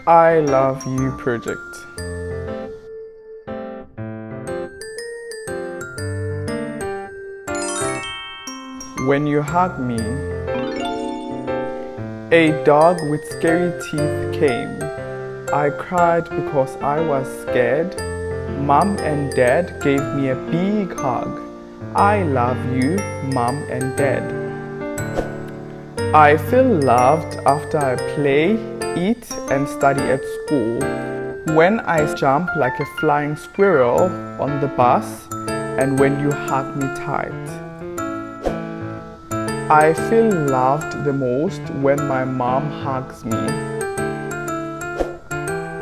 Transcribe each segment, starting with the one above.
I Love You Project. When you hug me. A dog with scary teeth came. I cried because I was scared. Mom and Dad gave me a big hug. I love you, Mom and Dad. I feel loved after I play, eat and study at school. When I jump like a flying squirrel on the bus and when you hug me tight. I feel loved the most when my mom hugs me.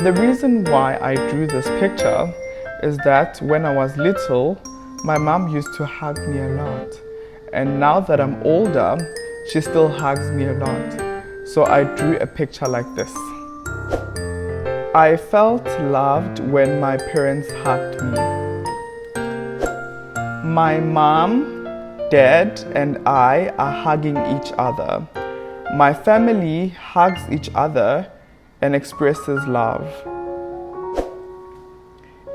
The reason why I drew this picture is that when I was little, my mom used to hug me a lot. And now that I'm older, she still hugs me a lot. So I drew a picture like this. I felt loved when my parents hugged me. My mom, Dad and I are hugging each other. My family hugs each other and expresses love.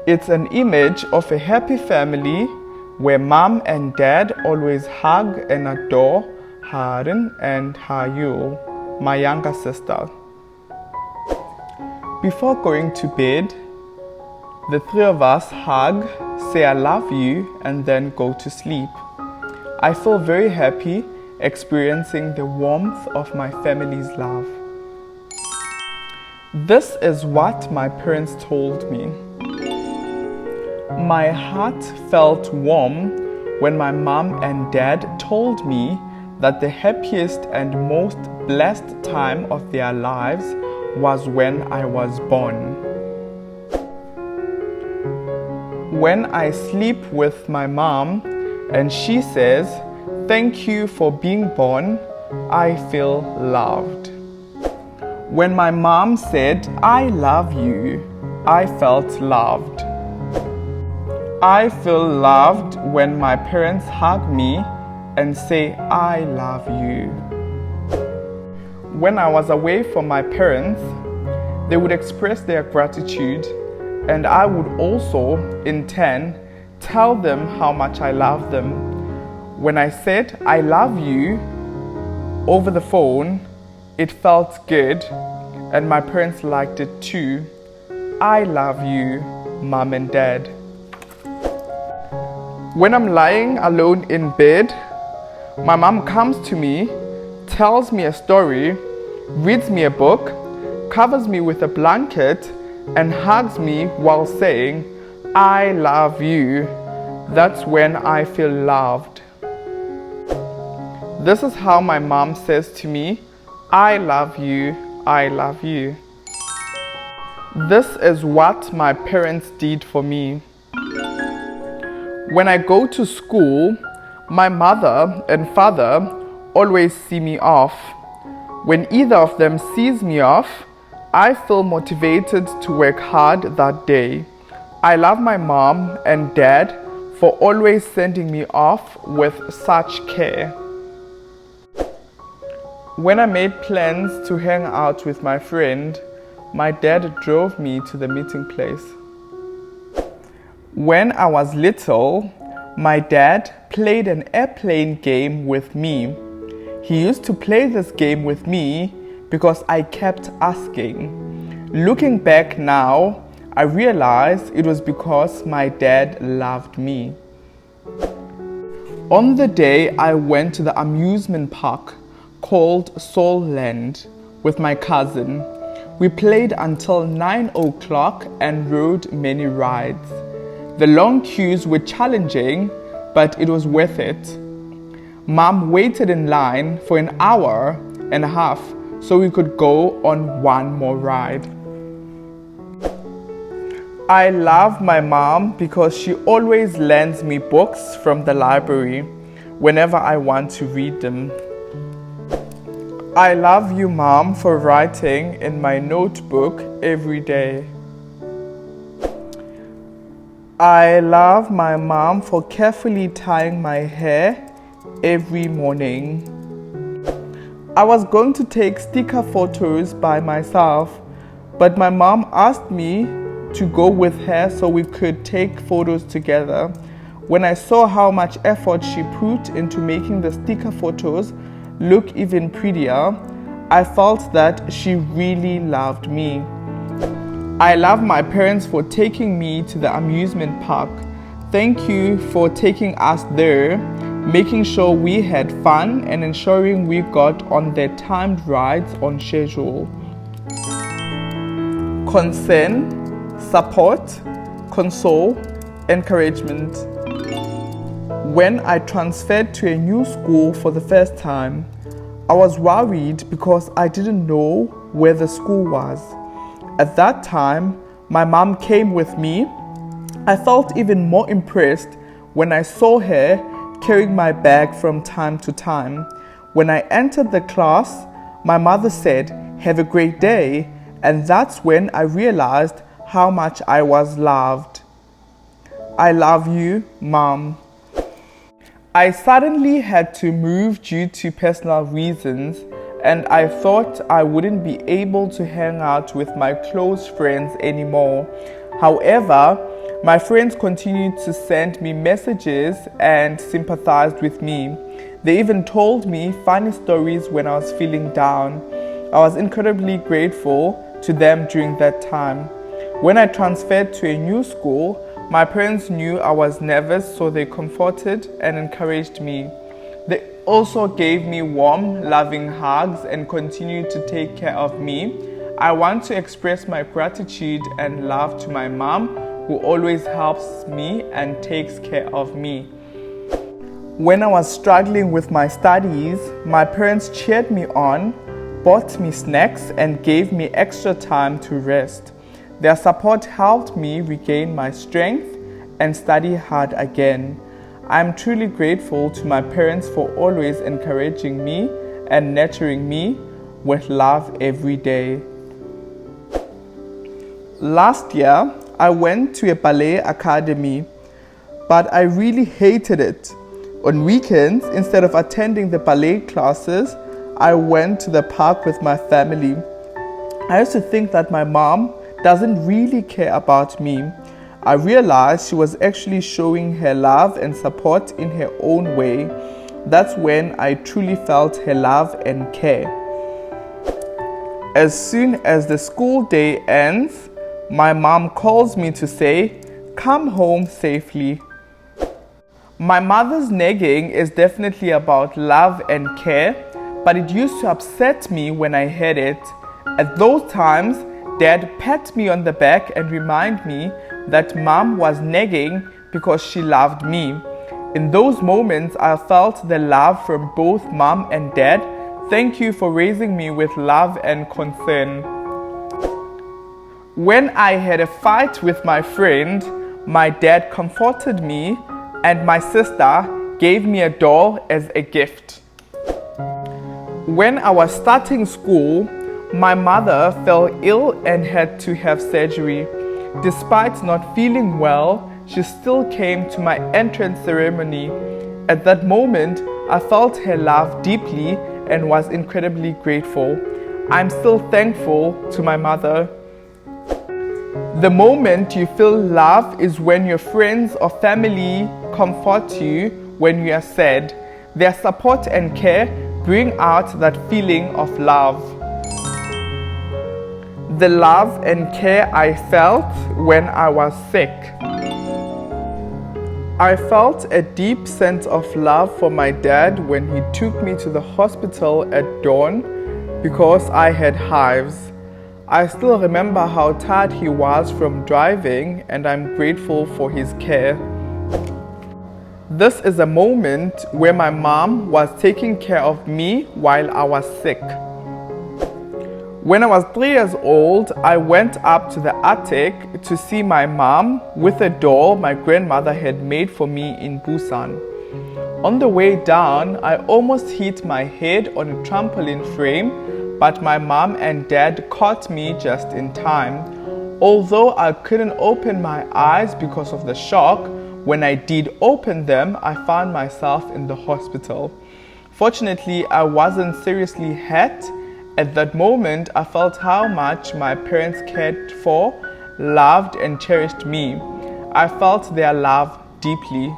It's an image of a happy family where Mom and Dad always hug and adore Haren and Hayul, my younger sister. Before going to bed, the three of us hug, say I love you, and then go to sleep. I feel very happy experiencing the warmth of my family's love. This is what my parents told me. My heart felt warm when my mom and dad told me that the happiest and most blessed time of their lives was when I was born. When I sleep with my mom and she says, "Thank you for being born," I feel loved. When my mom said, "I love you," I felt loved. I feel loved when my parents hug me and say, "I love you." When I was away from my parents, they would express their gratitude, and I would also, in turn, tell them how much I love them. When I said, "I love you," over the phone, it felt good, and my parents liked it too. I love you, Mom and Dad. When I'm lying alone in bed, my mom comes to me, tells me a story, reads me a book, covers me with a blanket, and hugs me while saying, "I love you." That's when I feel loved. This is how my mom says to me, "I love you, I love you." This is what my parents did for me. When I go to school, my mother and father always see me off. When either of them sees me off, I feel motivated to work hard that day. I love my mom and dad for always sending me off with such care. When I made plans to hang out with my friend, my dad drove me to the meeting place. When I was little, my dad played an airplane game with me. He used to play this game with me because I kept asking. Looking back now, I realize it was because my dad loved me. On the day I went to the amusement park called Soul Land with my cousin, we played until 9 o'clock and rode many rides. The long queues were challenging, but it was worth it. Mom waited in line for an hour and a half so we could go on one more ride. I love my mom because she always lends me books from the library whenever I want to read them. I love you, Mom, for writing in my notebook every day. I love my mom for carefully tying my hair every morning. I was going to take sticker photos by myself, but my mom asked me to go with her so we could take photos together. When I saw how much effort she put into making the sticker photos look even prettier, I felt that she really loved me. I love my parents for taking me to the amusement park. Thank you for taking us there, making sure we had fun and ensuring we got on their timed rides on schedule. Concern, support, console, encouragement. When I transferred to a new school for the first time, I was worried because I didn't know where the school was. At that time, my mom came with me. I felt even more impressed when I saw her carrying my bag from time to time. When I entered the class, my mother said, "Have a great day," and that's when I realized how much I was loved. I love you, Mom. I suddenly had to move due to personal reasons, and I thought I wouldn't be able to hang out with my close friends anymore. However, my friends continued to send me messages and sympathized with me. They even told me funny stories when I was feeling down. I was incredibly grateful to them during that time. When I transferred to a new school, my parents knew I was nervous, so they comforted and encouraged me. They also gave me warm, loving hugs and continued to take care of me. I want to express my gratitude and love to my mom, who always helps me and takes care of me. When I was struggling with my studies, my parents cheered me on, bought me snacks, and gave me extra time to rest. Their support helped me regain my strength and study hard again. I am truly grateful to my parents for always encouraging me and nurturing me with love every day. Last year, I went to a ballet academy, but I really hated it. On weekends, instead of attending the ballet classes, I went to the park with my family. I used to think that my mom doesn't really care about me. I realized she was actually showing her love and support in her own way. That's when I truly felt her love and care. As soon as the school day ends, my mom calls me to say, "Come home safely." My mother's nagging is definitely about love and care, but it used to upset me when I heard it. At those times, Dad pat me on the back and remind me that Mom was nagging because she loved me. In those moments, I felt the love from both Mom and Dad. Thank you for raising me with love and concern. When I had a fight with my friend, my dad comforted me and my sister gave me a doll as a gift. When I was starting school, my mother fell ill and had to have surgery. Despite not feeling well, she still came to my entrance ceremony. At that moment, I felt her love deeply and was incredibly grateful. I'm still thankful to my mother. The moment you feel love is when your friends or family comfort you when you are sad. Their support and care bring out that feeling of love. The love and care I felt when I was sick. I felt a deep sense of love for my dad when he took me to the hospital at dawn because I had hives. I still remember how tired he was from driving, and I'm grateful for his care. This is a moment where my mom was taking care of me while I was sick. When I was 3 years old, I went up to the attic to see my mom with a doll my grandmother had made for me in Busan. On the way down, I almost hit my head on a trampoline frame, but my mom and dad caught me just in time. Although I couldn't open my eyes because of the shock, when I did open them, I found myself in the hospital. Fortunately, I wasn't seriously hurt, At that moment, I felt how much my parents cared for, loved, and cherished me. I felt their love deeply.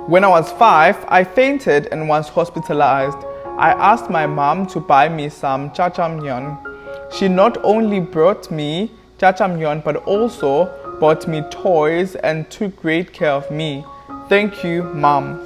When I was 5, I fainted and was hospitalized. I asked my mom to buy me some jjajangmyeon. She not only brought me jjajangmyeon but also bought me toys and took great care of me. Thank you, Mom.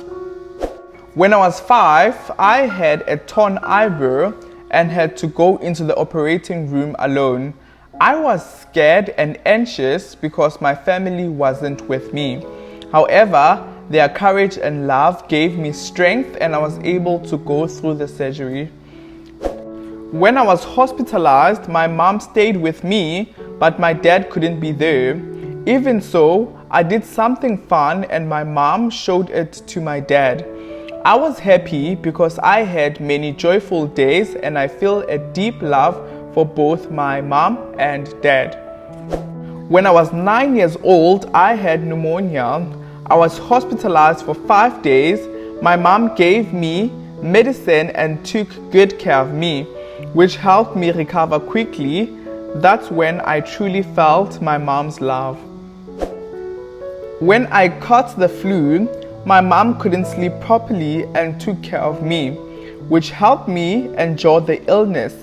When I was 5, I had a torn eyebrow and had to go into the operating room alone. I was scared and anxious because my family wasn't with me. However, their courage and love gave me strength and I was able to go through the surgery. When I was hospitalized, my mom stayed with me, but my dad couldn't be there. Even so, I did something fun and my mom showed it to my dad. I was happy because I had many joyful days and I feel a deep love for both my mom and dad. When I was 9 years old, I had pneumonia. I was hospitalized for 5 days. My mom gave me medicine and took good care of me, which helped me recover quickly. That's when I truly felt my mom's love. When I caught the flu, my mom couldn't sleep properly and took care of me, which helped me endure the illness,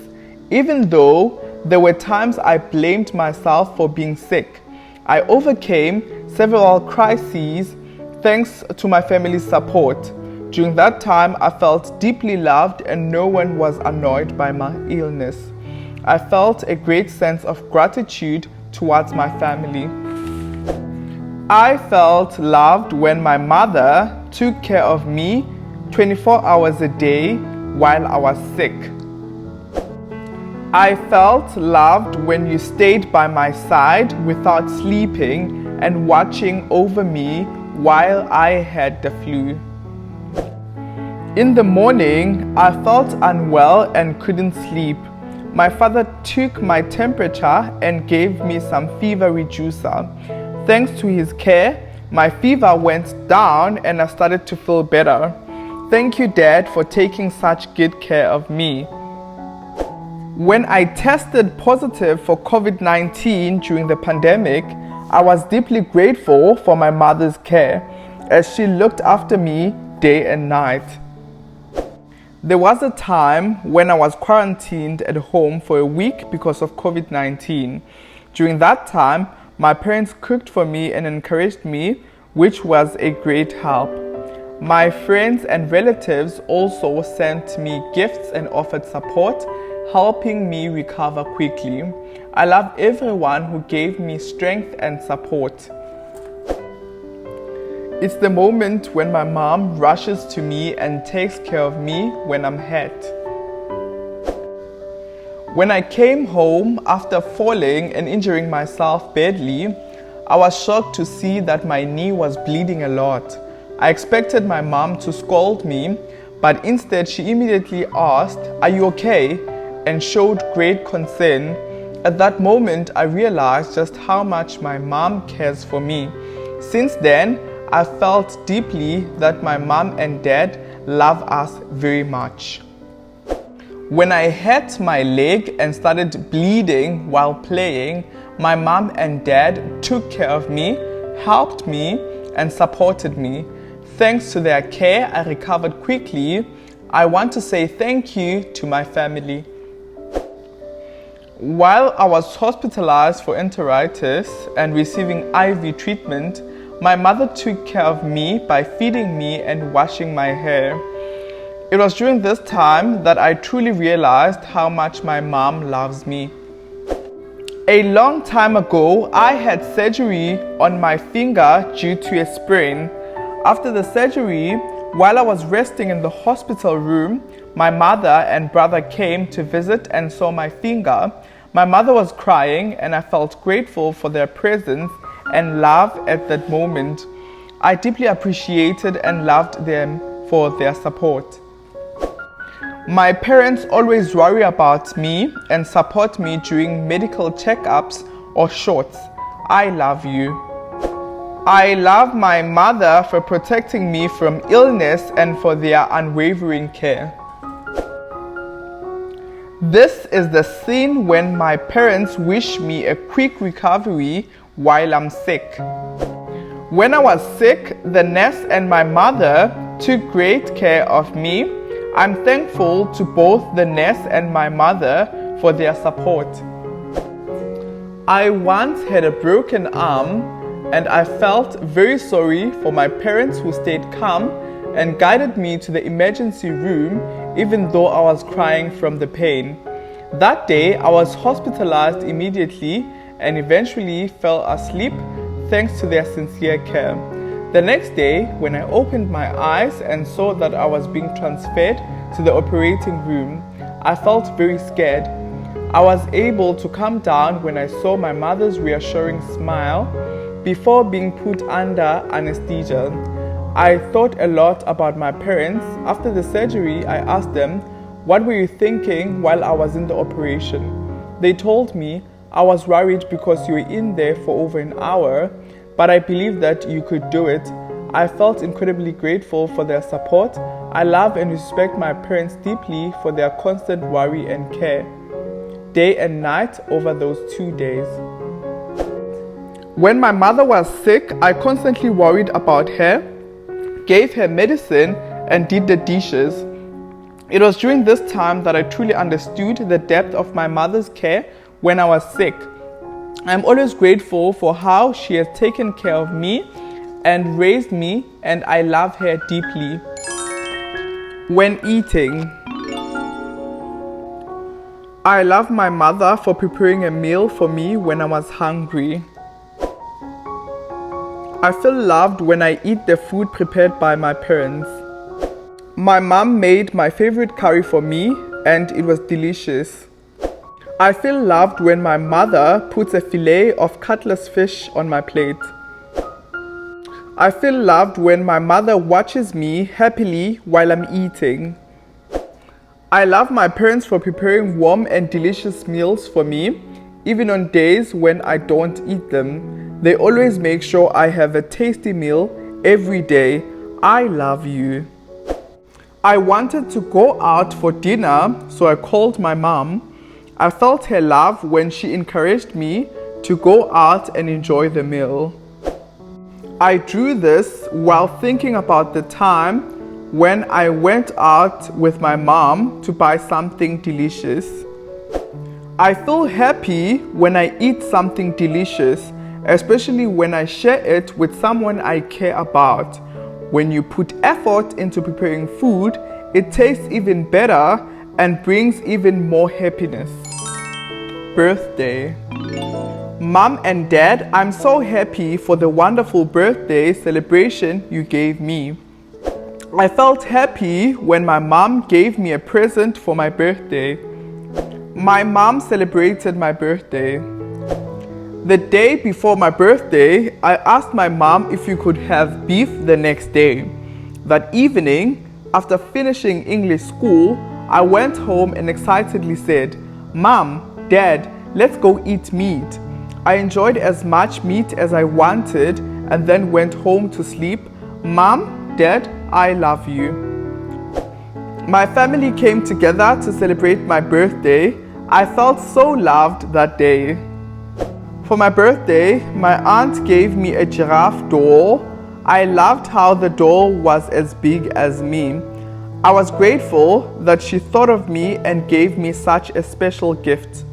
even though there were times I blamed myself for being sick. I overcame several crises thanks to my family's support. During that time, I felt deeply loved and no one was annoyed by my illness. I felt a great sense of gratitude towards my family. I felt loved when my mother took care of me 24 hours a day while I was sick. I felt loved when you stayed by my side without sleeping and watching over me while I had the flu. In the morning, I felt unwell and couldn't sleep. My father took my temperature and gave me some fever reducer. Thanks to his care, my fever went down and I started to feel better. Thank you, Dad, for taking such good care of me. When I tested positive for COVID-19 during the pandemic, I was deeply grateful for my mother's care as she looked after me day and night. There was a time when I was quarantined at home for a week because of COVID-19. During that time, my parents cooked for me and encouraged me, which was a great help. My friends and relatives also sent me gifts and offered support, helping me recover quickly. I love everyone who gave me strength and support. It's the moment when my mom rushes to me and takes care of me when I'm hurt. When I came home after falling and injuring myself badly, I was shocked to see that my knee was bleeding a lot. I expected my mom to scold me, but instead she immediately asked, "Are you okay?" and showed great concern. At that moment, I realized just how much my mom cares for me. Since then, I felt deeply that my mom and dad love us very much. When I hurt my leg and started bleeding while playing, my mom and dad took care of me, helped me, and supported me. Thanks to their care, I recovered quickly. I want to say thank you to my family. While I was hospitalized for enteritis and receiving IV treatment, my mother took care of me by feeding me and washing my hair. It was during this time that I truly realized how much my mom loves me. A long time ago, I had surgery on my finger due to a sprain. After the surgery, while I was resting in the hospital room, my mother and brother came to visit and saw my finger. My mother was crying and I felt grateful for their presence and love at that moment. I deeply appreciated and loved them for their support. My parents always worry about me and support me during medical checkups or shots. I love you. I love my mother for protecting me from illness and for their unwavering care. This is the scene when my parents wish me a quick recovery while I'm sick. When I was sick, the nurse and my mother took great care of me. I'm thankful to both the nurse and my mother for their support. I once had a broken arm and I felt very sorry for my parents who stayed calm and guided me to the emergency room even though I was crying from the pain. That day, I was hospitalized immediately and eventually fell asleep thanks to their sincere care. The next day, when I opened my eyes and saw that I was being transferred to the operating room, I felt very scared. I was able to calm down when I saw my mother's reassuring smile before being put under anesthesia. I thought a lot about my parents. After the surgery, I asked them, "What were you thinking while I was in the operation?" They told me, "I was worried because you were in there for over an hour, but I believed that you could do it." I felt incredibly grateful for their support. I love and respect my parents deeply for their constant worry and care, day and night over those 2 days. When my mother was sick, I constantly worried about her, gave her medicine, and did the dishes. It was during this time that I truly understood the depth of my mother's care when I was sick. I'm always grateful for how she has taken care of me and raised me, and I love her deeply. When eating, I love my mother for preparing a meal for me when I was hungry. I feel loved when I eat the food prepared by my parents. My mom made my favorite curry for me and it was delicious. I feel loved when my mother puts a fillet of cutlass fish on my plate. I feel loved when my mother watches me happily while I'm eating. I love my parents for preparing warm and delicious meals for me, even on days when I don't eat them. They always make sure I have a tasty meal every day. I love you. I wanted to go out for dinner, so I called my mom. I felt her love when she encouraged me to go out and enjoy the meal. I drew this while thinking about the time when I went out with my mom to buy something delicious. I feel happy when I eat something delicious, especially when I share it with someone I care about. When you put effort into preparing food, it tastes even better and brings even more happiness. Birthday. Mom and Dad, I'm so happy for the wonderful birthday celebration you gave me. I felt happy when my mom gave me a present for my birthday. My mom celebrated my birthday. The day before my birthday, I asked my mom if we could have beef the next day. That evening, after finishing English school, I went home and excitedly said, "Mom, Dad, let's go eat meat." I enjoyed as much meat as I wanted and then went home to sleep. Mom, Dad, I love you. My family came together to celebrate my birthday. I felt so loved that day. For my birthday, my aunt gave me a giraffe doll. I loved how the doll was as big as me. I was grateful that she thought of me and gave me such a special gift.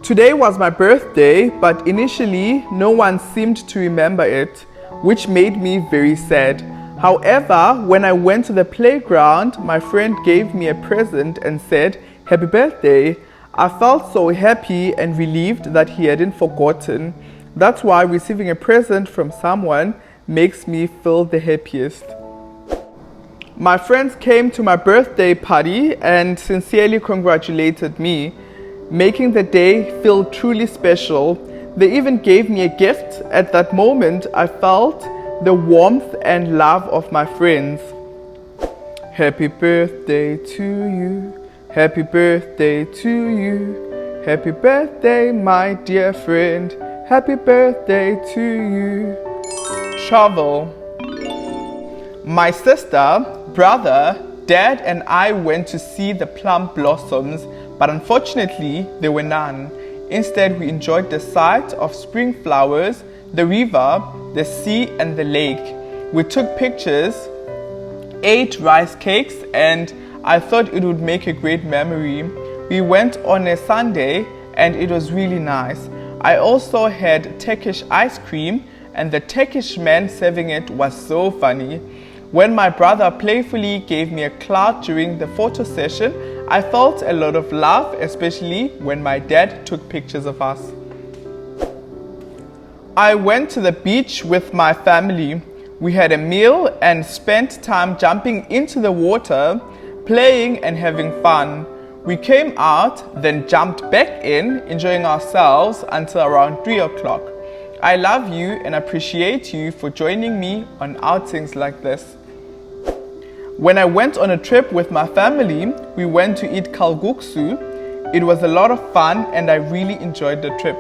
Today was my birthday, but initially no one seemed to remember it, which made me very sad. However, when I went to the playground, my friend gave me a present and said, "Happy birthday." I felt so happy and relieved that he hadn't forgotten. That's why receiving a present from someone makes me feel the happiest. My friends came to my birthday party and sincerely congratulated me, making the day feel truly special. They even gave me a gift. At that moment, I felt the warmth and love of my friends. Happy birthday to you. Happy birthday to you. Happy birthday, my dear friend. Happy birthday to you. Travel. My sister, brother, dad and I went to see the plum blossoms but unfortunately there were none. Instead, we enjoyed the sight of spring flowers, the river, the sea and the lake. We took pictures, ate rice cakes, and I thought it would make a great memory. We went on a Sunday and it was really nice. I also had Turkish ice cream and the Turkish man serving it was so funny. When my brother playfully gave me a cloud during the photo session, I felt a lot of love, especially when my dad took pictures of us. I went to the beach with my family. We had a meal and spent time jumping into the water, playing and having fun. We came out, then jumped back in, enjoying ourselves until around 3 o'clock. I love you and appreciate you for joining me on outings like this. When I went on a trip with my family, we went to eat kalguksu. It was a lot of fun and I really enjoyed the trip.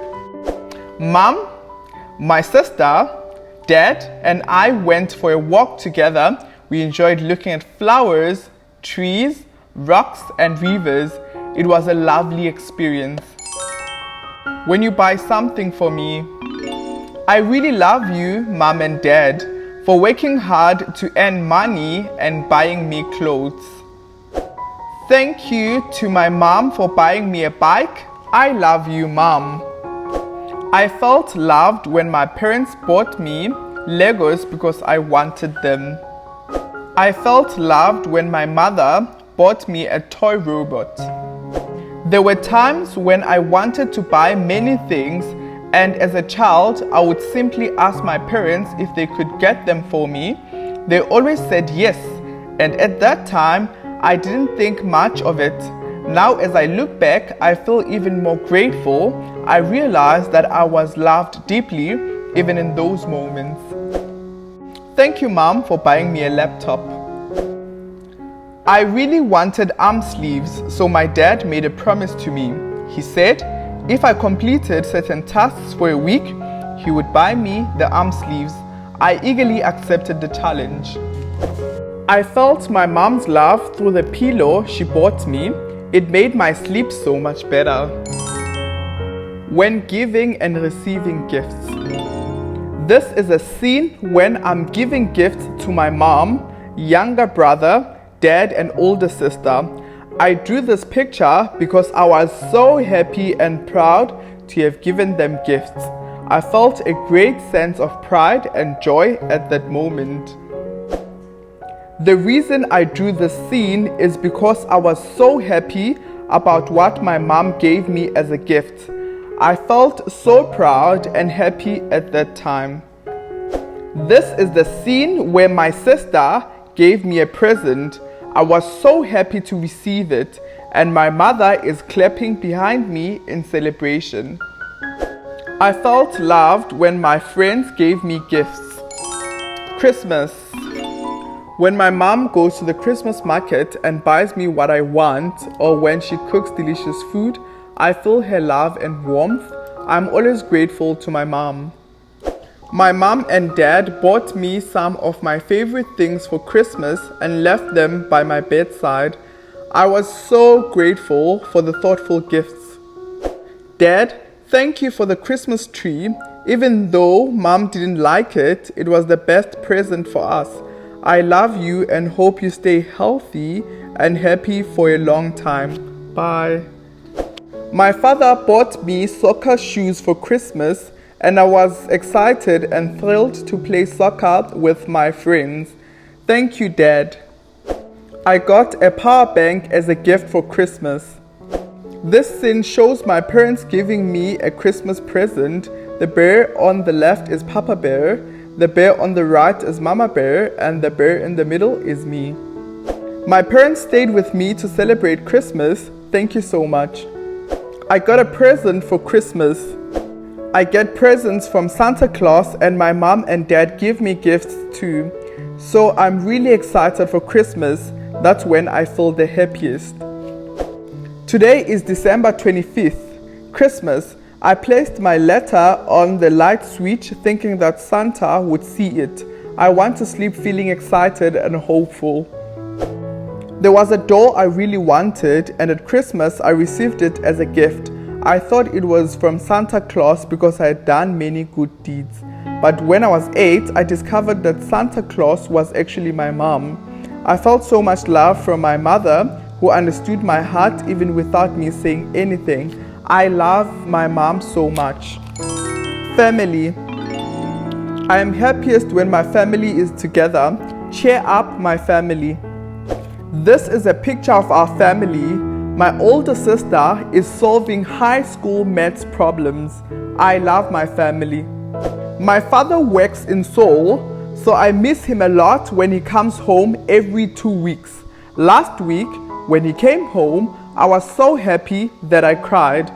Mom, my sister, Dad and I went for a walk together. We enjoyed looking at flowers, trees, rocks and rivers. It was a lovely experience. When you buy something for me, I really love you, Mom and Dad, for working hard to earn money and buying me clothes. Thank you to my mom for buying me a bike. I love you, Mom. I felt loved when my parents bought me Legos because I wanted them. I felt loved when my mother bought me a toy robot. There were times when I wanted to buy many things, and as a child, I would simply ask my parents if they could get them for me. They always said yes, and at that time, I didn't think much of it. Now as I look back, I feel even more grateful. I realized that I was loved deeply, even in those moments. Thank you, Mom, for buying me a laptop. I really wanted arm sleeves, so my dad made a promise to me. He said, if I completed certain tasks for a week, he would buy me the arm sleeves. I eagerly accepted the challenge. I felt my mom's love through the pillow she bought me. It made my sleep so much better. When giving and receiving gifts. This is a scene when I'm giving gifts to my mom, younger brother, dad and older sister. I drew this picture because I was so happy and proud to have given them gifts. I felt a great sense of pride and joy at that moment. The reason I drew this scene is because I was so happy about what my mom gave me as a gift. I felt so proud and happy at that time. This is the scene where my sister gave me a present. I was so happy to receive it, and my mother is clapping behind me in celebration. I felt loved when my friends gave me gifts. Christmas. When my mom goes to the Christmas market and buys me what I want, or when she cooks delicious food, I feel her love and warmth. I'm always grateful to my mom. My mom and dad bought me some of my favorite things for Christmas and left them by my bedside. I was so grateful for the thoughtful gifts. Dad, thank you for the Christmas tree. Even though Mom didn't like it, it was the best present for us. I love you and hope you stay healthy and happy for a long time. Bye. My father bought me soccer shoes for Christmas, and I was excited and thrilled to play soccer with my friends. Thank you, Dad. I got a power bank as a gift for Christmas. This scene shows my parents giving me a Christmas present. The bear on the left is Papa Bear, the bear on the right is Mama Bear, and the bear in the middle is me. My parents stayed with me to celebrate Christmas. Thank you so much. I got a present for Christmas. I get presents from Santa Claus, and my mom and dad give me gifts too. So I'm really excited for Christmas. That's when I feel the happiest. Today is December 25th, Christmas. I placed my letter on the light switch thinking that Santa would see it. I want to sleep feeling excited and hopeful. There was a doll I really wanted, and at Christmas I received it as a gift. I thought it was from Santa Claus because I had done many good deeds. But when I was 8, I discovered that Santa Claus was actually my mom. I felt so much love from my mother, who understood my heart even without me saying anything. I love my mom so much. Family. I am happiest when my family is together. Cheer up, my family. This is a picture of our family. My older sister is solving high school maths problems. I love my family. My father works in Seoul, so I miss him a lot when he comes home every 2 weeks. Last week, when he came home, I was so happy that I cried.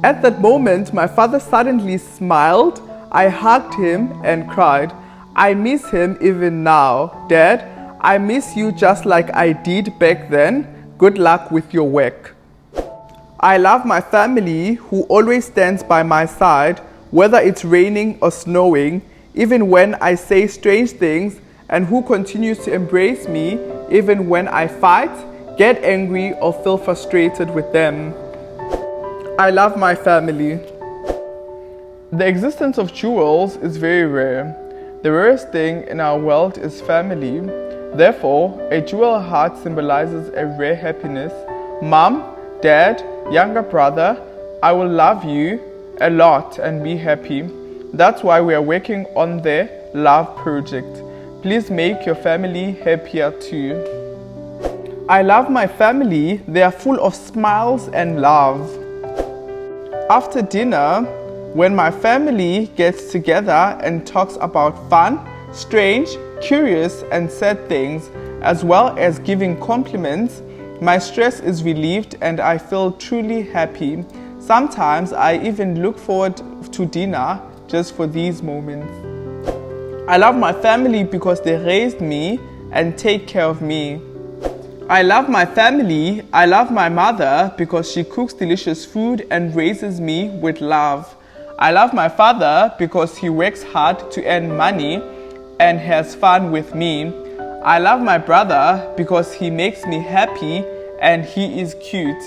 At that moment, my father suddenly smiled. I hugged him and cried. I miss him even now. Dad, I miss you just like I did back then. Good luck with your work. I love my family who always stands by my side, whether it's raining or snowing, even when I say strange things, and who continues to embrace me even when I fight, get angry, or feel frustrated with them. I love my family. The existence of jewels is very rare. The rarest thing in our world is family. Therefore, a jewel heart symbolizes a rare happiness. Mom, Dad, younger brother, I will love you a lot and be happy. That's why we are working on the Love Project. Please make your family happier too. I love my family. They are full of smiles and love. After dinner, when my family gets together and talks about fun, strange, curious, and sad things, as well as giving compliments, my stress is relieved and I feel truly happy. Sometimes I even look forward to dinner just for these moments. I love my family because they raised me and take care of me. I love my family. I love my mother because she cooks delicious food and raises me with love. I love my father because he works hard to earn money and has fun with me. I love my brother because he makes me happy and he is cute.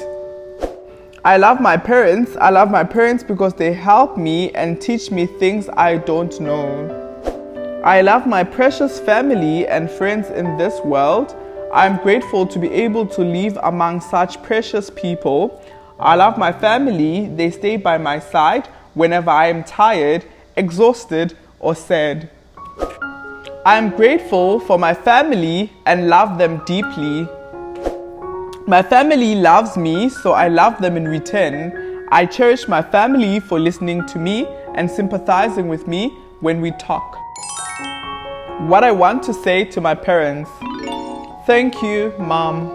I love my parents. I love my parents because they help me and teach me things I don't know. I love my precious family and friends in this world. I'm grateful to be able to live among such precious people. I love my family. They stay by my side whenever I am tired, exhausted, or sad. I am grateful for my family and love them deeply. My family loves me, so I love them in return. I cherish my family for listening to me and sympathizing with me when we talk. What I want to say to my parents. Thank you, Mom.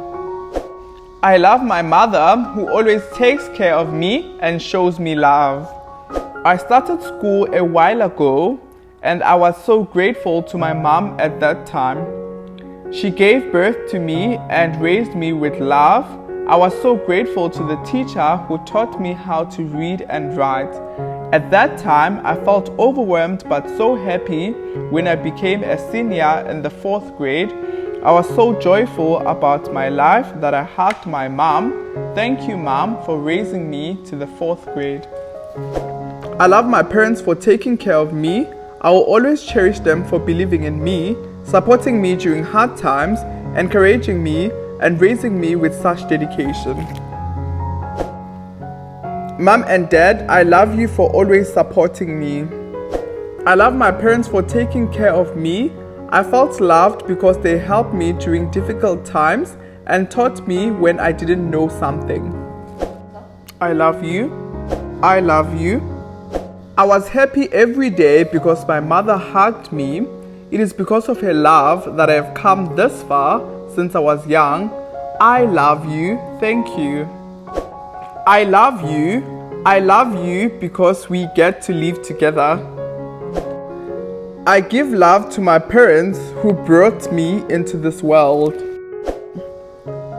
I love my mother who always takes care of me and shows me love. I started school a while ago and I was so grateful to my mom at that time. She gave birth to me and raised me with love. I was so grateful to the teacher who taught me how to read and write. At that time, I felt overwhelmed but so happy when I became a senior in the 4th grade. I was so joyful about my life that I hugged my mom. Thank you, Mom, for raising me to the 4th grade. I love my parents for taking care of me. I will always cherish them for believing in me, supporting me during hard times, encouraging me, and raising me with such dedication. Mom and Dad, I love you for always supporting me. I love my parents for taking care of me. I felt loved because they helped me during difficult times and taught me when I didn't know something. I love you. I love you. I was happy every day because my mother hugged me. It is because of her love that I have come this far since I was young. I love you. Thank you. I love you. I love you because we get to live together. I give love to my parents who brought me into this world.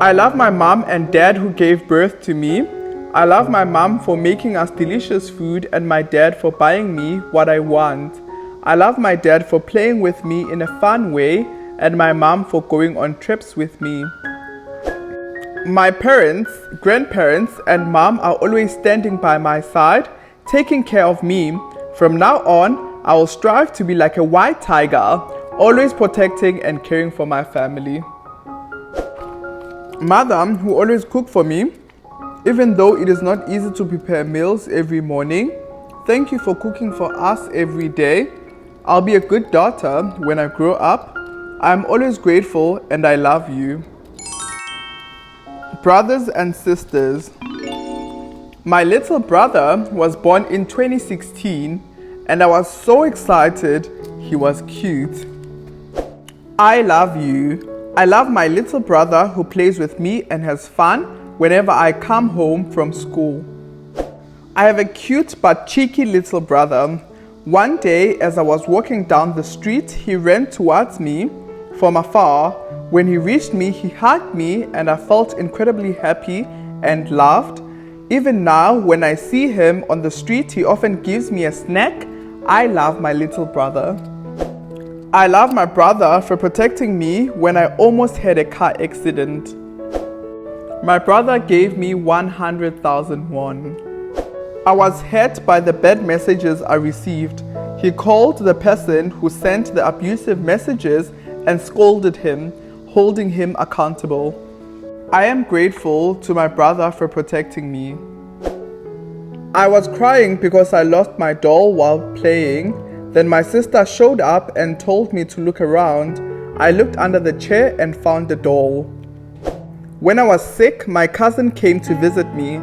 I love my mom and dad who gave birth to me. I love my mom for making us delicious food and my dad for buying me what I want. I love my dad for playing with me in a fun way and my mom for going on trips with me. My parents, grandparents, and mom are always standing by my side, taking care of me. From now on, I will strive to be like a white tiger, always protecting and caring for my family. Mother, who always cook for me, even though it is not easy to prepare meals every morning, thank you for cooking for us every day. I'll be a good daughter when I grow up. I'm always grateful and I love you. Brothers and sisters. My little brother was born in 2016 and I was so excited. He was cute. I love you. I love my little brother who plays with me and has fun whenever I come home from school. I have a cute but cheeky little brother. One day, as I was walking down the street, he ran towards me from afar. When he reached me, he hugged me and I felt incredibly happy and loved. Even now, when I see him on the street, he often gives me a snack. I love my little brother. I love my brother for protecting me when I almost had a car accident. My brother gave me 100,000 won. I was hurt by the bad messages I received. He called the person who sent the abusive messages and scolded him, holding him accountable. I am grateful to my brother for protecting me. I was crying because I lost my doll while playing. Then my sister showed up and told me to look around. I looked under the chair and found the doll. When I was sick, my cousin came to visit me.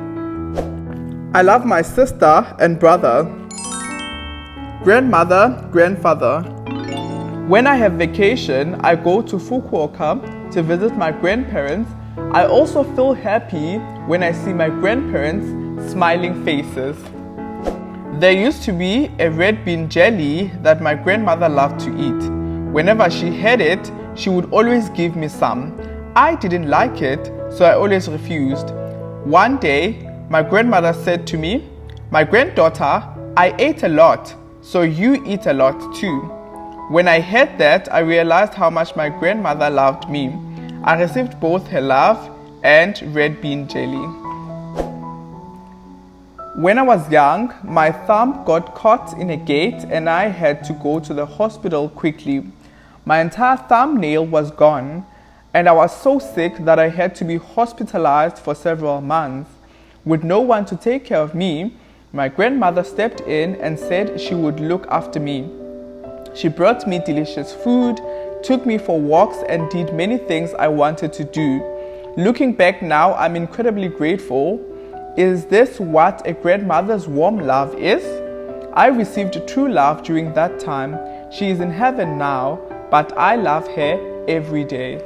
I love my sister and brother, grandmother, grandfather. When I have vacation, I go to Fukuoka to visit my grandparents. I also feel happy when I see my grandparents' smiling faces. There used to be a red bean jelly that my grandmother loved to eat. Whenever she had it, she would always give me some. I didn't like it, so I always refused. One day, my grandmother said to me, "My granddaughter, I ate a lot, so you eat a lot too." When I heard that, I realized how much my grandmother loved me. I received both her love and red bean jelly. When I was young, my thumb got caught in a gate and I had to go to the hospital quickly. My entire thumbnail was gone and I was so sick that I had to be hospitalized for several months. With no one to take care of me, my grandmother stepped in and said she would look after me. She brought me delicious food, took me for walks and did many things I wanted to do. Looking back now, I'm incredibly grateful. Is this what a grandmother's warm love is? I received true love during that time. She is in heaven now, but I love her every day.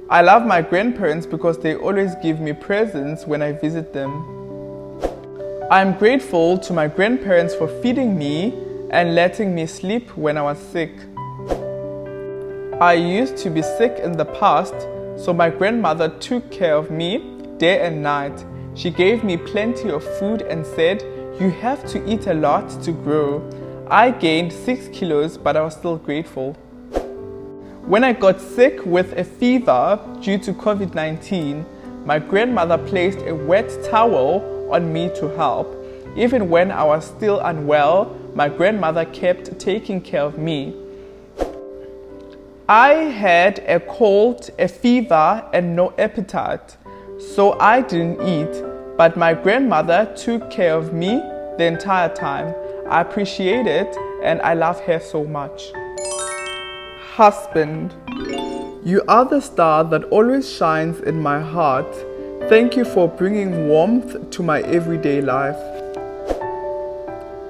I love my grandparents because they always give me presents when I visit them. I am grateful to my grandparents for feeding me and letting me sleep when I was sick. I used to be sick in the past, so my grandmother took care of me day and night. She gave me plenty of food and said, "You have to eat a lot to grow." I gained 6 kilos, but I was still grateful. When I got sick with a fever due to COVID-19, my grandmother placed a wet towel on me to help. Even when I was still unwell, my grandmother kept taking care of me. I had a cold, a fever, and no appetite, so I didn't eat, but my grandmother took care of me the entire time. I appreciate it and I love her so much. Husband, you are the star that always shines in my heart. Thank you for bringing warmth to my everyday life.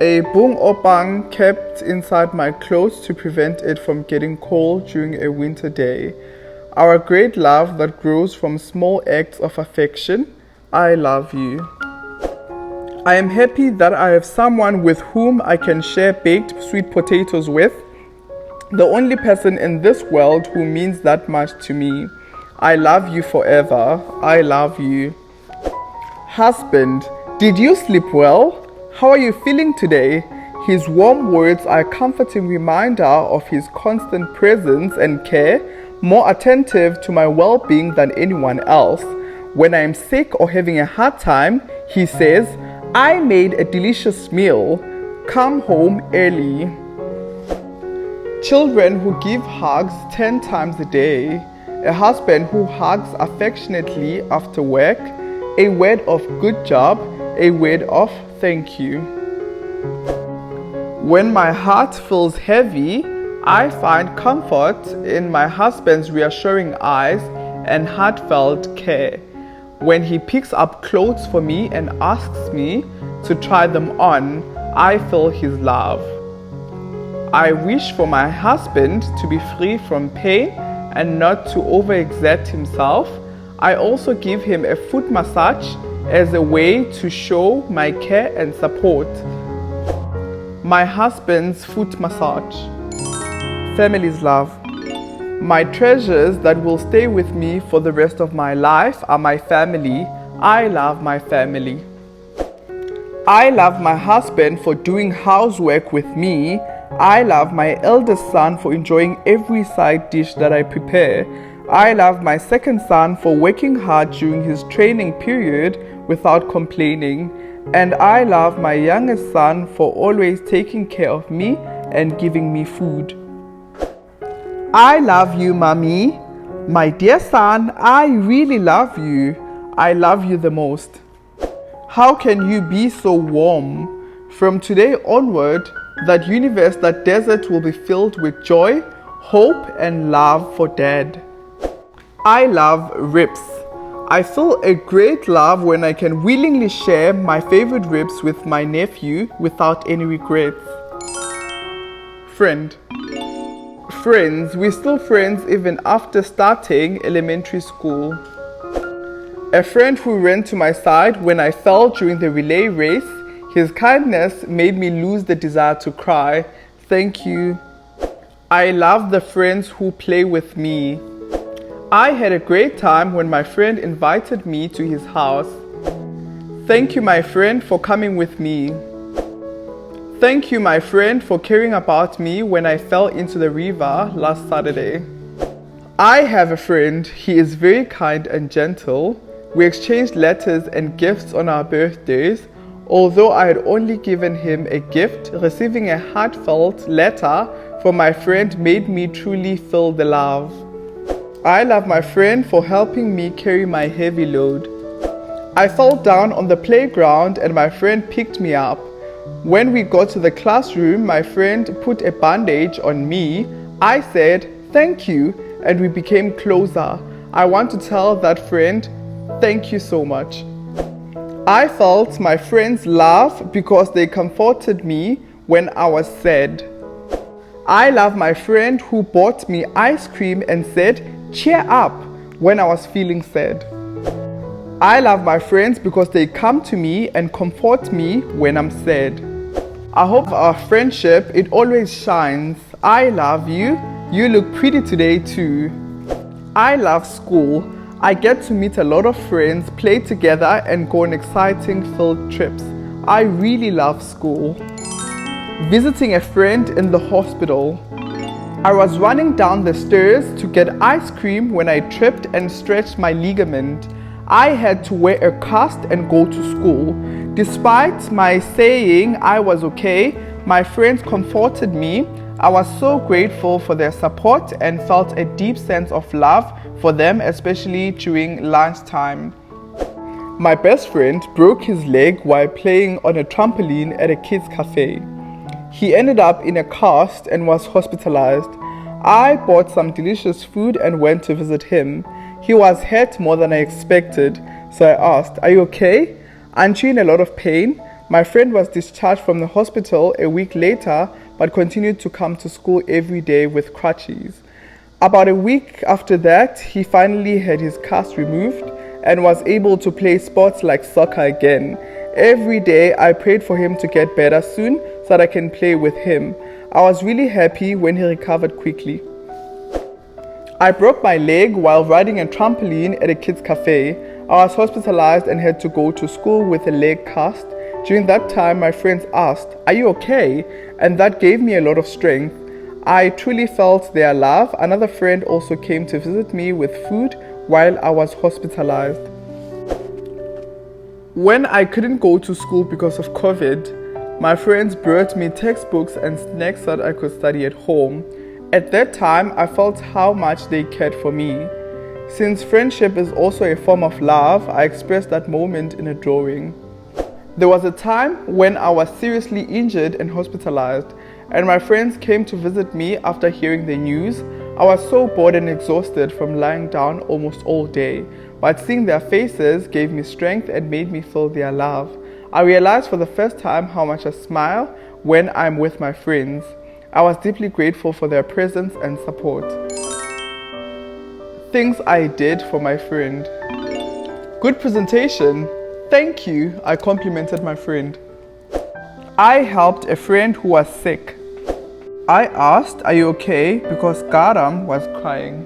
A bung opang kept inside my clothes to prevent it from getting cold during a winter day. Our great love that grows from small acts of affection. I love you. I am happy that I have someone with whom I can share baked sweet potatoes with. The only person in this world who means that much to me. I love you forever. I love you. Husband, did you sleep well? How are you feeling today? His warm words are a comforting reminder of his constant presence and care. more attentive to my well-being than anyone else. When I am sick or having a hard time, he says, I made a delicious meal. Come home early. Children who give hugs 10 times a day. A husband who hugs affectionately after work. A word of good job. A word of thank you. When my heart feels heavy, I find comfort in my husband's reassuring eyes and heartfelt care. When he picks up clothes for me and asks me to try them on, I feel his love. I wish for my husband to be free from pain and not to overexert himself. I also give him a foot massage as a way to show my care and support. My husband's foot massage. Family's love. My treasures that will stay with me for the rest of my life are my family. I love my family. I love my husband for doing housework with me. I love my eldest son for enjoying every side dish that I prepare. I love my second son for working hard during his training period without complaining. And I love my youngest son for always taking care of me and giving me food. I love you, Mommy. My dear son, I really love you. I love you the most. How can you be so warm? From today onward, that universe, that desert will be filled with joy, hope, and love for Dad. I love ribs. I feel a great love when I can willingly share my favorite ribs with my nephew without any regrets. Friend. Friends, we're still friends even after starting elementary school. A friend who ran to my side when I fell during the relay race. His kindness made me lose the desire to cry. Thank you. I love the friends who play with me. I had a great time when my friend invited me to his house. Thank you, my friend, for coming with me. Thank you, my friend, for caring about me when I fell into the river last Saturday. I have a friend. He is very kind and gentle. We exchanged letters and gifts on our birthdays. Although I had only given him a gift, receiving a heartfelt letter from my friend made me truly feel the love. I love my friend for helping me carry my heavy load. I fell down on the playground and my friend picked me up. When we got to the classroom, my friend put a bandage on me. I said, thank you, and we became closer. I want to tell that friend, thank you so much. I felt my friends laugh because they comforted me when I was sad. I love my friend who bought me ice cream and said, cheer up, when I was feeling sad. I love my friends because they come to me and comfort me when I'm sad. I hope our friendship, it always shines. I love you. You look pretty today too. I love school. I get to meet a lot of friends, play together, and go on exciting field trips. I really love school. Visiting a friend in the hospital. I was running down the stairs to get ice cream when I tripped and stretched my ligament. I had to wear a cast and go to school. Despite my saying I was okay, my friends comforted me. I was so grateful for their support and felt a deep sense of love for them, especially during lunchtime. My best friend broke his leg while playing on a trampoline at a kids' cafe. He ended up in a cast and was hospitalized. I bought some delicious food and went to visit him. He was hurt more than I expected, so I asked, "Are you okay? Aren't you in a lot of pain?" My friend was discharged from the hospital a week later, but continued to come to school every day with crutches. About a week after that, he finally had his cast removed and was able to play sports like soccer again. Every day I prayed for him to get better soon so that I can play with him. I was really happy when he recovered quickly. I broke my leg while riding a trampoline at a kids' cafe. I was hospitalized and had to go to school with a leg cast. During that time, my friends asked, "Are you okay?" And that gave me a lot of strength. I truly felt their love. Another friend also came to visit me with food while I was hospitalized. When I couldn't go to school because of COVID, my friends brought me textbooks and snacks so that I could study at home. At that time, I felt how much they cared for me. Since friendship is also a form of love, I expressed that moment in a drawing. There was a time when I was seriously injured and hospitalized, and my friends came to visit me after hearing the news. I was so bored and exhausted from lying down almost all day, but seeing their faces gave me strength and made me feel their love. I realized for the first time how much I smile when I'm with my friends. I was deeply grateful for their presence and support. Things I did for my friend. Good presentation. Thank you, I complimented my friend. I helped a friend who was sick. I asked, "Are you okay?" because Garam was crying.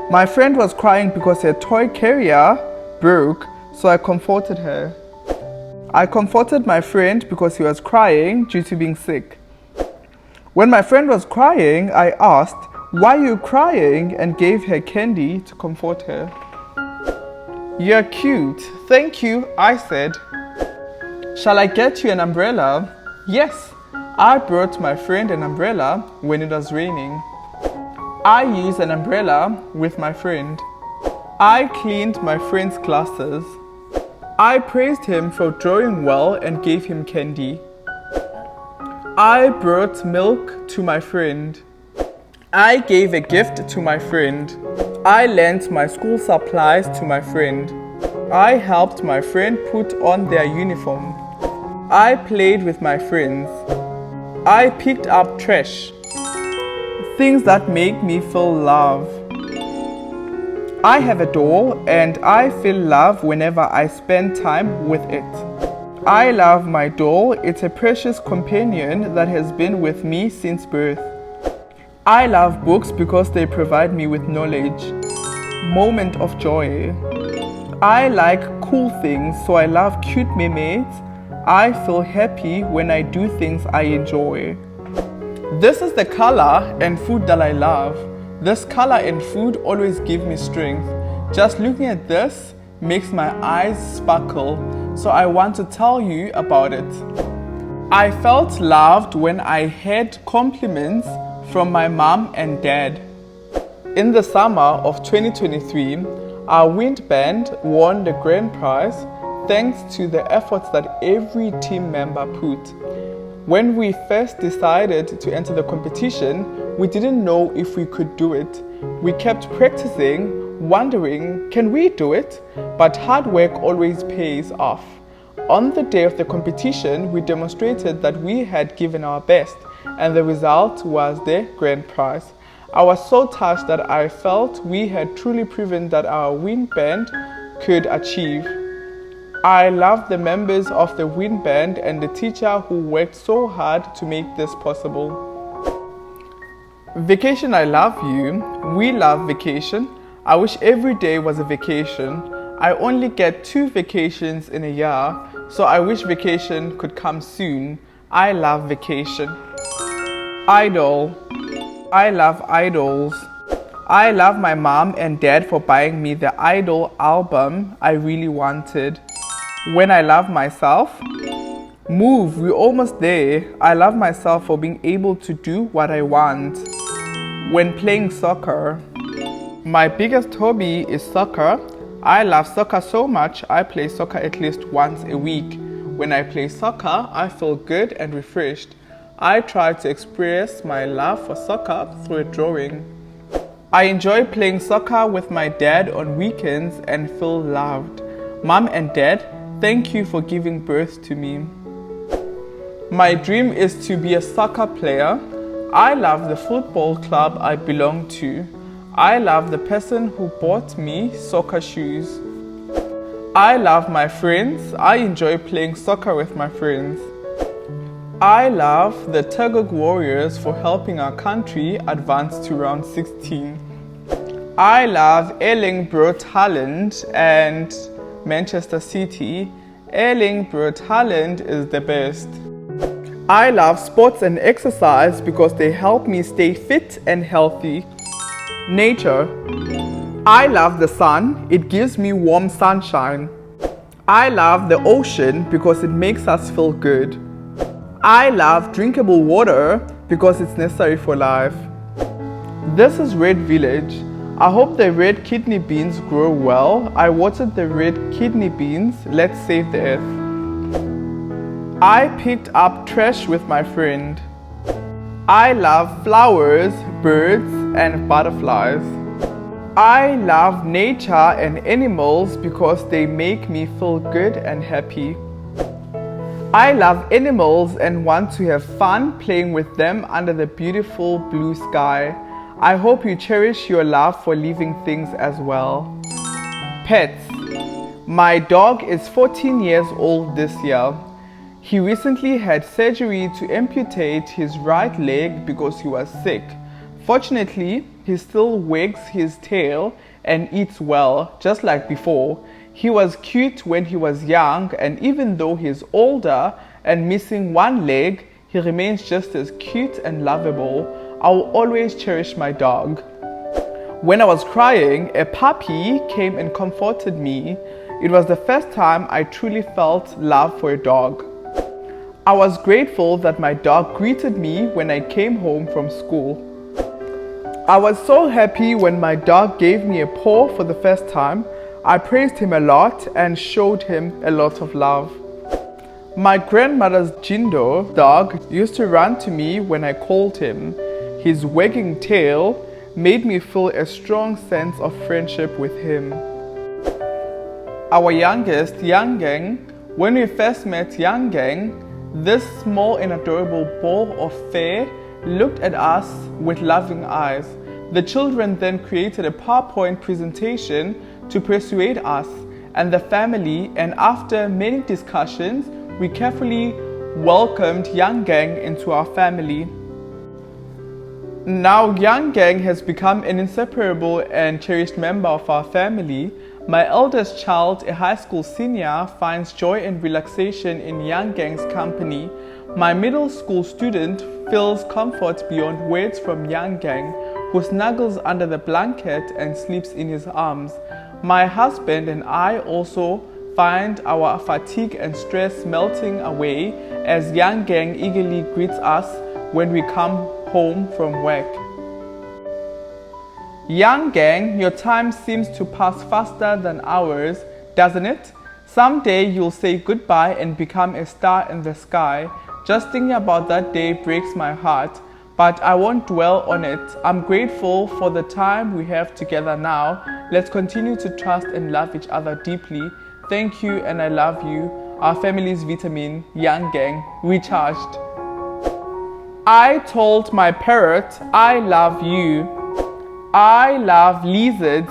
My friend was crying because her toy carrier broke, so I comforted her. I comforted my friend because he was crying due to being sick. When my friend was crying, I asked, "Why are you crying?" and gave her candy to comfort her. You're cute. Thank you, I said. Shall I get you an umbrella? Yes, I brought my friend an umbrella when it was raining. I used an umbrella with my friend. I cleaned my friend's glasses. I praised him for drawing well and gave him candy. I brought milk to my friend. I gave a gift to my friend. I lent my school supplies to my friend. I helped my friend put on their uniform. I played with my friends. I picked up trash. Things that make me feel love. I have a doll and I feel love whenever I spend time with it. I love my doll. It's a precious companion that has been with me since birth. I love books because they provide me with knowledge. Moment of joy. I like cool things, so I love cute mermaids. I feel happy when I do things I enjoy. This is the color and food that I love. This color and food always give me strength. Just looking at this makes my eyes sparkle, so I want to tell you about it. I felt loved when I had compliments from my mom and dad. In the summer of 2023, our wind band won the grand prize thanks to the efforts that every team member put. When we first decided to enter the competition, we didn't know if we could do it. We kept practicing, wondering, can we do it? But hard work always pays off. On the day of the competition, we demonstrated that we had given our best, and the result was the grand prize. I was so touched that I felt we had truly proven that our wind band could achieve. I love the members of the wind band and the teacher who worked so hard to make this possible. Vacation, I love you. We love vacation. I wish every day was a vacation. I only get 2 vacations in a year, so I wish vacation could come soon. I love vacation. Idol. I love idols. I love my mom and dad for buying me the Idol album I really wanted. When I love myself, move, we're almost there. I love myself for being able to do what I want. When playing soccer, my biggest hobby is soccer. I love soccer so much, I play soccer at least once a week. When I play soccer, I feel good and refreshed. I try to express my love for soccer through a drawing. I enjoy playing soccer with my dad on weekends and feel loved. Mom and Dad, thank you for giving birth to me. My dream is to be a soccer player. I love the football club I belong to. I love the person who bought me soccer shoes. I love my friends. I enjoy playing soccer with my friends. I love the Tugog Warriors for helping our country advance to round 16. I love Erling Braut Haaland and Manchester City. Erling Braut Haaland is the best. I love sports and exercise because they help me stay fit and healthy. Nature. I love the sun. It gives me warm sunshine. I love the ocean because it makes us feel good. I love drinkable water because it's necessary for life. This is Red Village. I hope the red kidney beans grow well. I watered the red kidney beans. Let's save the earth. I picked up trash with my friend. I love flowers, birds, and butterflies. I love nature and animals because they make me feel good and happy. I love animals and want to have fun playing with them under the beautiful blue sky. I hope you cherish your love for living things as well. Pets. My dog is 14 years old this year. He recently had surgery to amputate his right leg because he was sick. Fortunately, he still wags his tail and eats well, just like before. He was cute when he was young, and even though he's older and missing one leg, he remains just as cute and lovable. I will always cherish my dog. When I was crying, a puppy came and comforted me. It was the first time I truly felt love for a dog. I was grateful that my dog greeted me when I came home from school. I was so happy when my dog gave me a paw for the first time. I praised him a lot and showed him a lot of love. My grandmother's Jindo dog used to run to me when I called him. His wagging tail made me feel a strong sense of friendship with him. Our youngest, Yang Gang, when we first met Yang Gang, this small and adorable ball of fur looked at us with loving eyes. The children then created a PowerPoint presentation to persuade us and the family, and after many discussions, we carefully welcomed Yang Gang into our family. Now Yang Gang has become an inseparable and cherished member of our family. My eldest child, a high school senior, finds joy and relaxation in Yang Gang's company. My middle school student feels comfort beyond words from Yang Gang, who snuggles under the blanket and sleeps in his arms. My husband and I also find our fatigue and stress melting away as Yang Gang eagerly greets us when we come home from work. Yang Gang, your time seems to pass faster than ours, doesn't it? Someday you'll say goodbye and become a star in the sky. Just thinking about that day breaks my heart, but I won't dwell on it. I'm grateful for the time we have together now. Let's continue to trust and love each other deeply. Thank you and I love you. Our family's vitamin, Yang Gang, recharged. I told my parrot, I love you. I love lizards.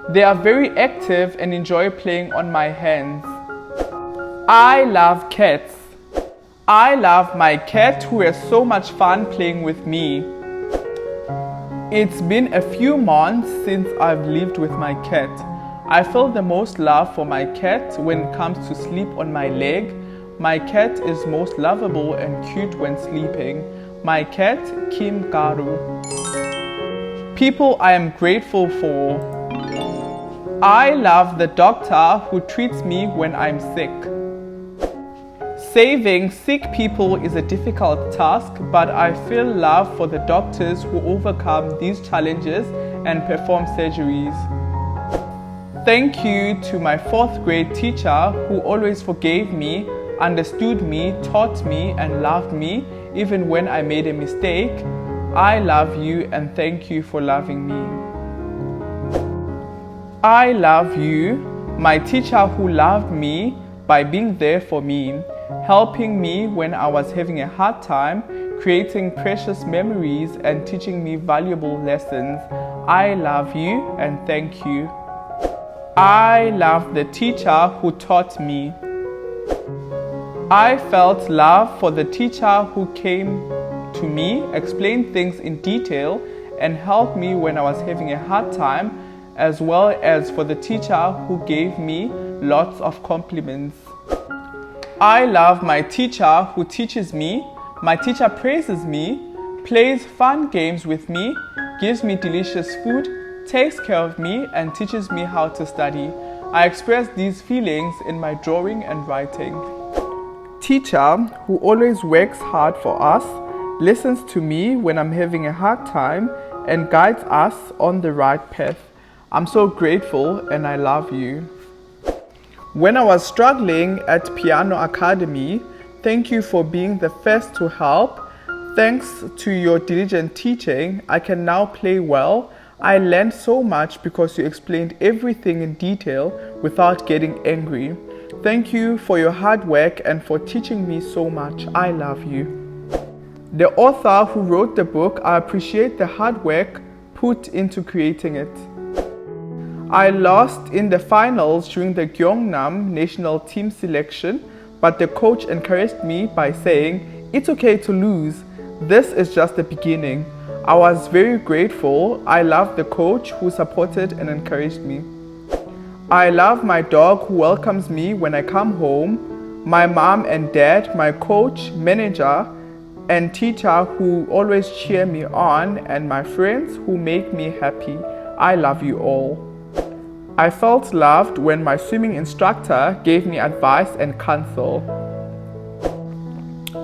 They are very active and enjoy playing on my hands. I love cats. I love my cat who has so much fun playing with me. It's been a few months since I've lived with my cat. I feel the most love for my cat when it comes to sleep on my leg. My cat is most lovable and cute when sleeping. My cat, Kim Garu. People I am grateful for. I love the doctor who treats me when I'm sick. Saving sick people is a difficult task, but I feel love for the doctors who overcome these challenges and perform surgeries. Thank you to my 4th grade teacher who always forgave me, understood me, taught me, and loved me even when I made a mistake. I love you and thank you for loving me. I love you, my teacher who loved me by being there for me, helping me when I was having a hard time, creating precious memories and teaching me valuable lessons. I love you and thank you. I love the teacher who taught me. I felt love for the teacher who came to me, explained things in detail, and helped me when I was having a hard time, as well as for the teacher who gave me lots of compliments. I love my teacher who teaches me, My teacher praises me, plays fun games with me, gives me delicious food, takes care of me, and teaches me how to study. I express these feelings in my drawing and writing. Teacher who always works hard for us, listens to me when I'm having a hard time, and guides us on the right path. I'm so grateful and I love you. When I was struggling at Piano Academy, thank you for being the first to help. Thanks to your diligent teaching, I can now play well. I learned so much because you explained everything in detail without getting angry. Thank you for your hard work and for teaching me so much. I love you. The author who wrote the book, I appreciate the hard work put into creating it. I lost in the finals during the Gyeongnam national team selection, but the coach encouraged me by saying, "It's okay to lose. This is just the beginning." I was very grateful. I love the coach who supported and encouraged me. I love my dog who welcomes me when I come home, my mom and dad, my coach, manager, and teacher who always cheer me on, and my friends who make me happy. I love you all. I felt loved when my swimming instructor gave me advice and counsel.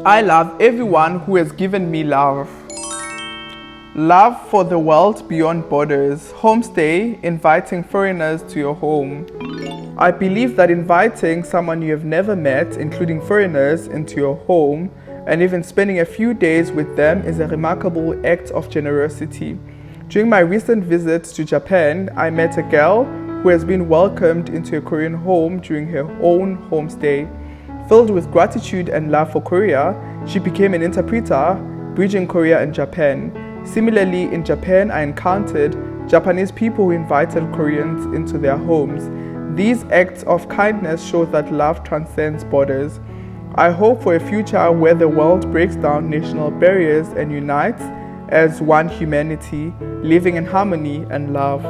I love everyone who has given me love. Love for the world beyond borders. Homestay, inviting foreigners to your home. I believe that inviting someone you have never met, including foreigners, into your home, and even spending a few days with them is a remarkable act of generosity. During my recent visit to Japan, I met a girl who has been welcomed into a Korean home during her own homestay. Filled with gratitude and love for Korea, she became an interpreter, bridging Korea and Japan. Similarly, in Japan, I encountered Japanese people who invited Koreans into their homes. These acts of kindness show that love transcends borders. I hope for a future where the world breaks down national barriers and unites as one humanity, living in harmony and love.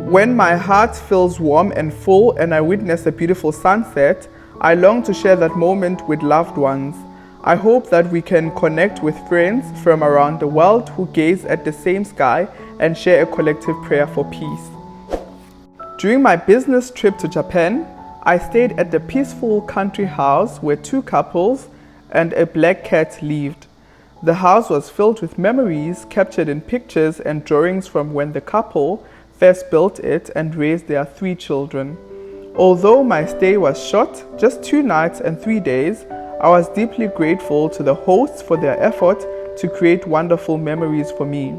When my heart feels warm and full and I witness a beautiful sunset, I long to share that moment with loved ones. I hope that we can connect with friends from around the world who gaze at the same sky and share a collective prayer for peace. During my business trip to Japan, I stayed at the peaceful country house where two couples and a black cat lived. The house was filled with memories captured in pictures and drawings from when the couple first built it and raised their 3 children. Although my stay was short, just 2 nights and 3 days, I was deeply grateful to the hosts for their effort to create wonderful memories for me.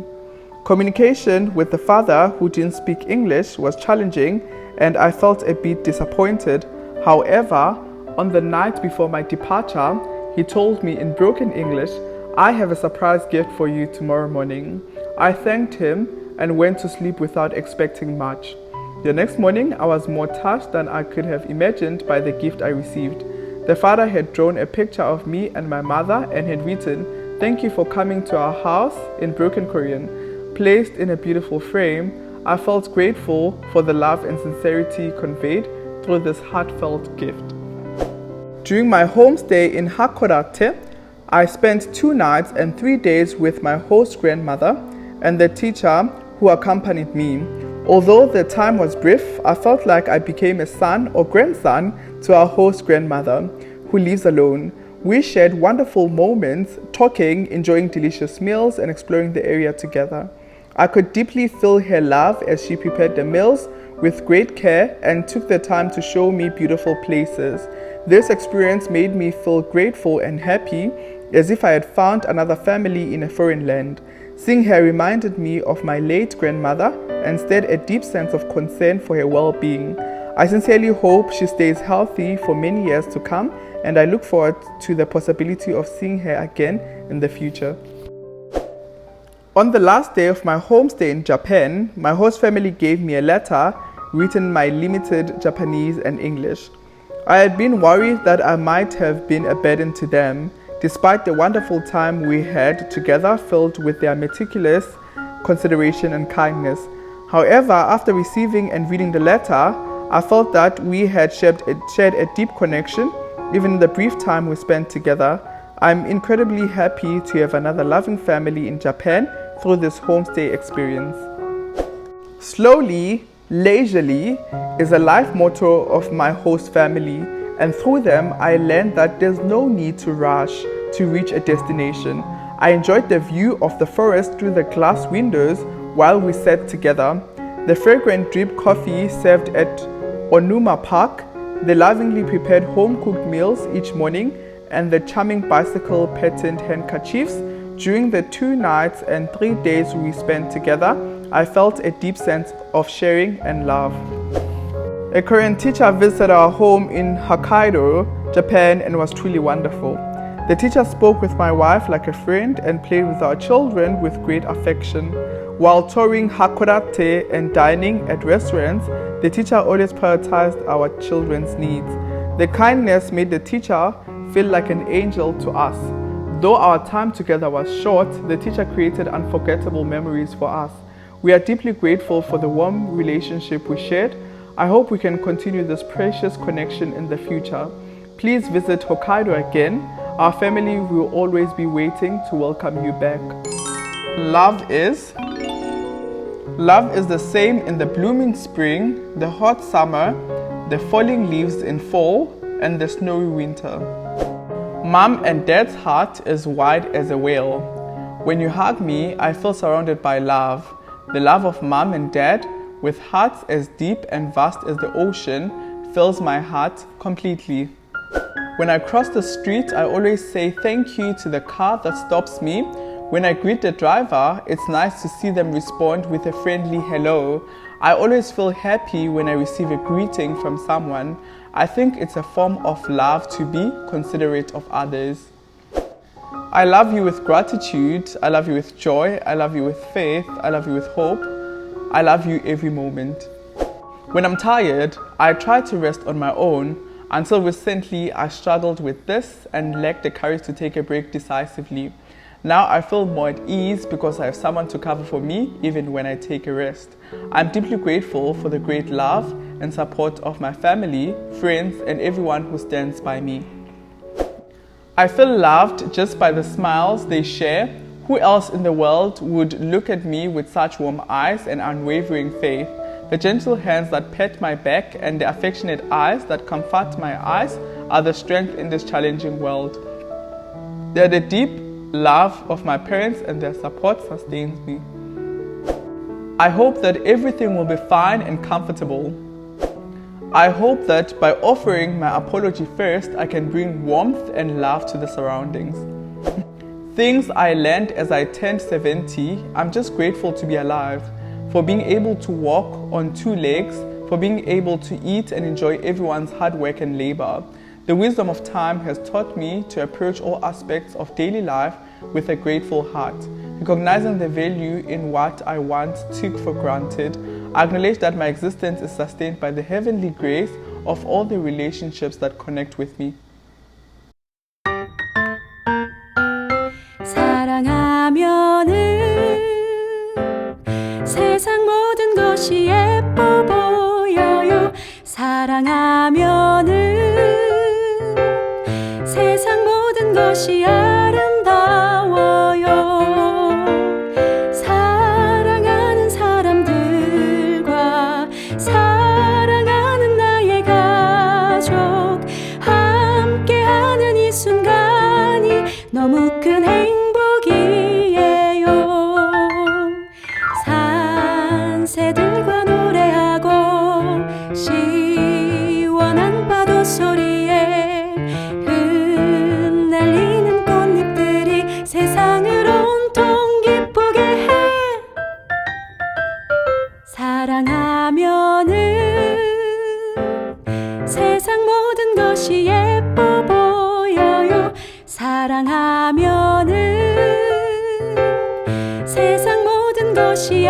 Communication with the father, who didn't speak English, was challenging and I felt a bit disappointed. However, on the night before my departure, he told me in broken English, "I have a surprise gift for you tomorrow morning." I thanked him and went to sleep without expecting much. The next morning, I was more touched than I could have imagined by the gift I received. The father had drawn a picture of me and my mother and had written, "Thank you for coming to our house," in broken Korean. Placed in a beautiful frame, I felt grateful for the love and sincerity conveyed through this heartfelt gift. During my homestay in Hakodate, I spent 2 nights and 3 days with my host grandmother and the teacher who accompanied me. Although the time was brief, I felt like I became a son or grandson to our host grandmother, who lives alone. We shared wonderful moments, talking, enjoying delicious meals, and exploring the area together. I could deeply feel her love as she prepared the meals with great care and took the time to show me beautiful places. This experience made me feel grateful and happy, as if I had found another family in a foreign land. Seeing her reminded me of my late grandmother and stirred a deep sense of concern for her well-being. I sincerely hope she stays healthy for many years to come, and I look forward to the possibility of seeing her again in the future. On the last day of my homestay in Japan, my host family gave me a letter written in my limited Japanese and English. I had been worried that I might have been a burden to them, despite the wonderful time we had together filled with their meticulous consideration and kindness. However, after receiving and reading the letter, I felt that we had shared a deep connection, even in the brief time we spent together. I'm incredibly happy to have another loving family in Japan through this homestay experience. Slowly, leisurely is a life motto of my host family, and through them I learned that there's no need to rush to reach a destination. I enjoyed the view of the forest through the glass windows while we sat together, the fragrant drip coffee served at Onuma Park, the lovingly prepared home-cooked meals each morning, and the charming bicycle patterned handkerchiefs. During the 2 nights and 3 days we spent together, I felt a deep sense of sharing and love. A Korean teacher visited our home in Hokkaido, Japan, and was truly wonderful. The teacher spoke with my wife like a friend and played with our children with great affection. While touring Hakodate and dining at restaurants, the teacher always prioritized our children's needs. The kindness made the teacher feel like an angel to us. Though our time together was short, the teacher created unforgettable memories for us. We are deeply grateful for the warm relationship we shared. I hope we can continue this precious connection in the future. Please visit Hokkaido again. Our family will always be waiting to welcome you back. Love is the same in the blooming spring, the hot summer, the falling leaves in fall, and the snowy winter. Mom and Dad's heart is wide as a whale. When you hug me, I feel surrounded by love. The love of Mom and Dad, with hearts as deep and vast as the ocean, fills my heart completely. When I cross the street, I always say thank you to the car that stops me. When I greet the driver, it's nice to see them respond with a friendly hello. I always feel happy when I receive a greeting from someone. I think it's a form of love to be considerate of others. I love you with gratitude. I love you with joy. I love you with faith. I love you with hope. I love you every moment. When I'm tired, I try to rest on my own. Until recently, I struggled with this and lacked the courage to take a break decisively. Now I feel more at ease because I have someone to cover for me even when I take a rest. I'm deeply grateful for the great love and support of my family, friends, and everyone who stands by me. I feel loved just by the smiles they share. Who else in the world would look at me with such warm eyes and unwavering faith? The gentle hands that pat my back and the affectionate eyes that comfort my eyes are the strength in this challenging world. They're the deep love of my parents, and their support sustains me. I hope that everything will be fine and comfortable. I hope that by offering my apology first, I can bring warmth and love to the surroundings. Things I learned as I turned 70, I'm just grateful to be alive, for being able to walk on 2 legs, for being able to eat and enjoy everyone's hard work and labor. The wisdom of time has taught me to approach all aspects of daily life with a grateful heart, recognizing the value in what I once took for granted. I acknowledge that my existence is sustained by the heavenly grace of all the relationships that connect with me. 사랑하면은 세상 모든 것이 예뻐 보여요. 사랑하면은 세상 모든 것이 아름다워요. 사랑하는 사람들과 사랑하는 나의 가족 함께하는 이 순간이 너무 큰 행복이에요. 산새들과 노래하고 시원한 파도 소리에 흩날리는 꽃잎들이 세상을 온통 기쁘게 해. 사랑하면은 세상 모든 것이 예뻐 보여요. 사랑하면은 세상 모든 것이